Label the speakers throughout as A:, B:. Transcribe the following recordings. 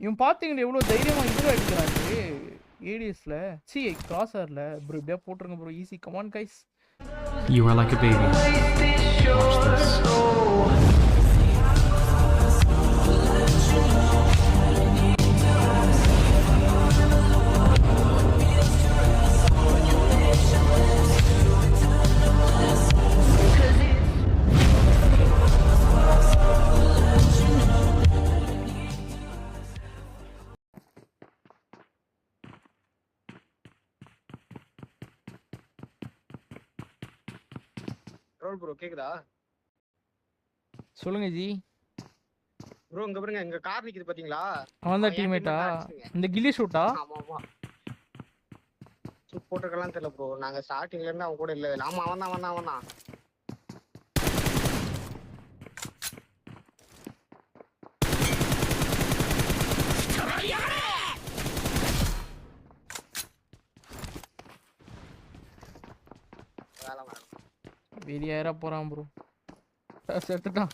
A: இவன் பாத்தீங்கன்னா எவ்வளவு தைரியமா இதுல அடிக்கிறாரு ஏடிஎஸ்ல சி கிராசர்ல ப்ரோ இப்படியே போட்டுருங்க bro easy come on guys
B: You are like a baby. Watch this.
C: Roll bro கேக்குதா?
A: சொல்லுங்க ஜி.
C: ப்ரோ இங்க பாருங்க, இங்க கார் நிக்குது பாத்தீங்களா?
A: அவன் தான் டீம்மேட்டா? இந்த கில்லி ஷூட்டா?
C: ஆமா ஆமா. ஷூட் போட்டுக்கலாம் தெரியல ப்ரோ. நாங்க ஸ்டார்டிங்ல இருந்து அவன் கூட இல்ல. ஆமா அவன் தான்.
A: வெளியேற போறான் ப்ரோ. செத்துட்டான்.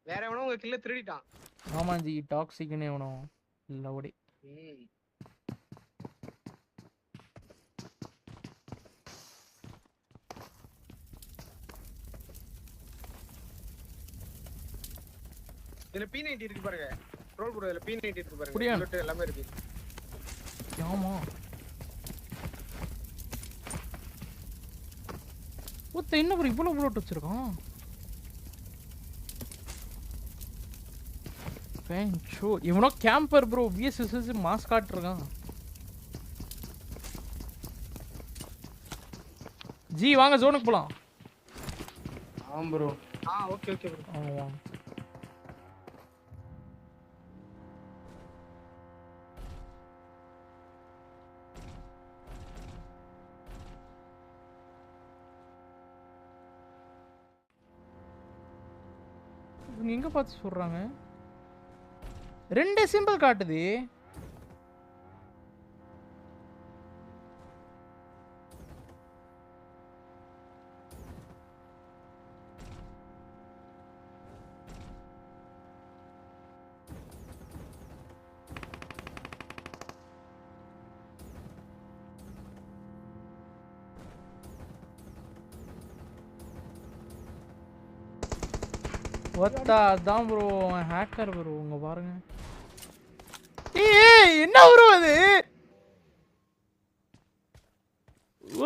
C: வேற எவனோ உங்க கில்ல திருடிட்டான்.
A: ஆமா ஜி டாக்ஸிக்னே எவனோ லவுடி.
C: இதுல P90 இருக்கு பாருங்க. ரோல் ப்ரோ இதுல P90 இருக்கு பாருங்க.
A: புரியல.
C: புல்லட் எல்லாமே இருக்கு.
A: ஆமா. ஒத்த என்ன ப்ரோ இவ்வளவு புல்லட் வச்சிருக்கான்? பென்ச்சோ இவனோ கேம்பர் ப்ரோ விஎஸ்எஸ் மாஸ் காட்றான். ஜி வாங்க ஜோனுக்கு போலாம். ஆம் ப்ரோ.
C: Okay bro.
A: ஆமா. இவங்க எங்க பார்த்து சொல்றாங்க? ரெண்டு சிம்பிள் காட்டுது. ஒத்தா அதான் ப்ரோ ஹேக்கர் ப்ரோ உங்க பாருங்க. ஏய் என்ன ப்ரோ அது?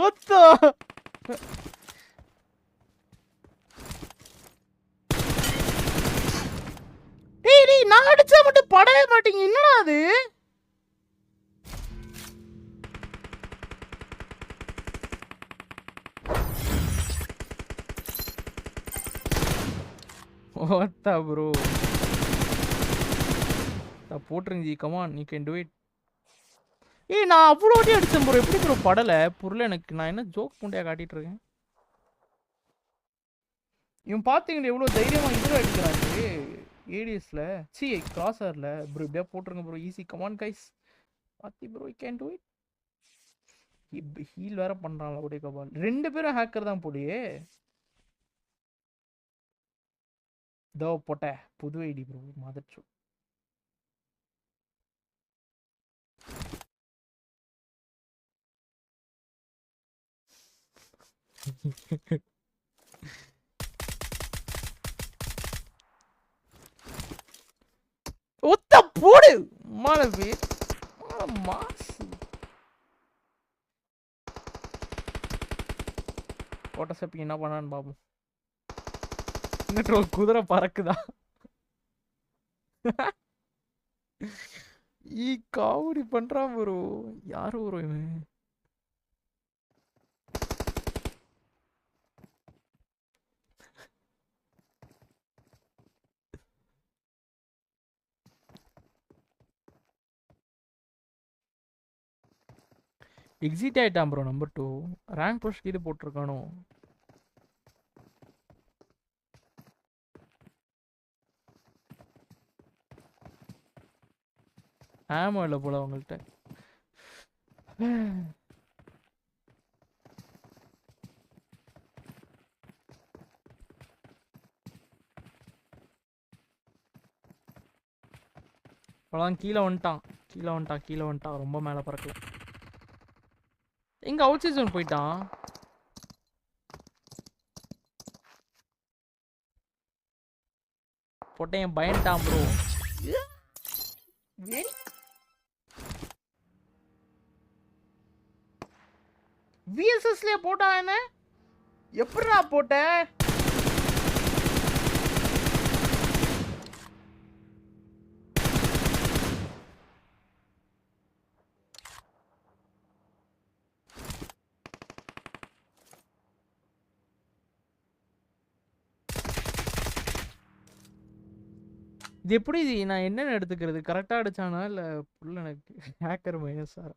A: ஒத்தா டேய் நான் அடிச்சா மட்டும் படவே மாட்டீங்க என்னடா அது? What bro? போட்டுருங்க G come on you can do it. ஏய் நான் அவ்வளோ வாட்டி அடிச்சேன் ப்ரோ எப்படி ப்ரோ படலை புரியல எனக்கு. நான் என்ன ஜோக் முண்டையா காட்டிட்டு இருக்கேன். இவன் பார்த்தீங்கன்னா எவ்வளோ தைரியமா இதுல அடிக்கிறாரு ஏடிஎஸ்ல சி கிராசர்ல ப்ரோ இப்படியே போட்டுருங்க ப்ரோ ஈஸி கமான் கைஸ் பாத்தி bro you can do it. Heel வேற பண்றான்ல ஒரே கபால். ரெண்டு பேரும் ஹேக்கர் தான் போலியே. தோ போட்ட புது ஐடி ப்ரோ மதர்ச்சோ. ஒத்த போடு மாலவே மாஸ் போட்டோஷாப் என்ன பண்ணான்னு பாப்போம். இன்னும் குதிரை பறக்குதா? ஈ காமெடி பண்றான் ப்ரோ. யாரு ப்ரோ இவன்? எக்ஸிட் ஆயிட்டான் ப்ரோ நம்பர் 2. ரேங்க் புஷ் கீழே போட்டிருக்கானோ? ஆமா இல்லை போல அவங்கள்ட்ட. அவ்வளோதான், கீழே வந்துட்டான் கீழே வந்துட்டான் கீழே வந்துட்டான். ரொம்ப மேலே பறக்கல. எங்க அவுட் சைட் ஜோன் போயிட்டான். போட்டேன் பயன்ட்டான் ப்ரோ. விஎஸ்எஸ்லயே போட்டா என்ன? எப்படிடா போட்ட? இது எப்படி நான் என்னென்ன எடுத்துக்கிறது? கரெக்டாக அடிச்சானா இல்லை ஃபுல் எனக்கு ஹேக்கர் மைனஸ் சார்?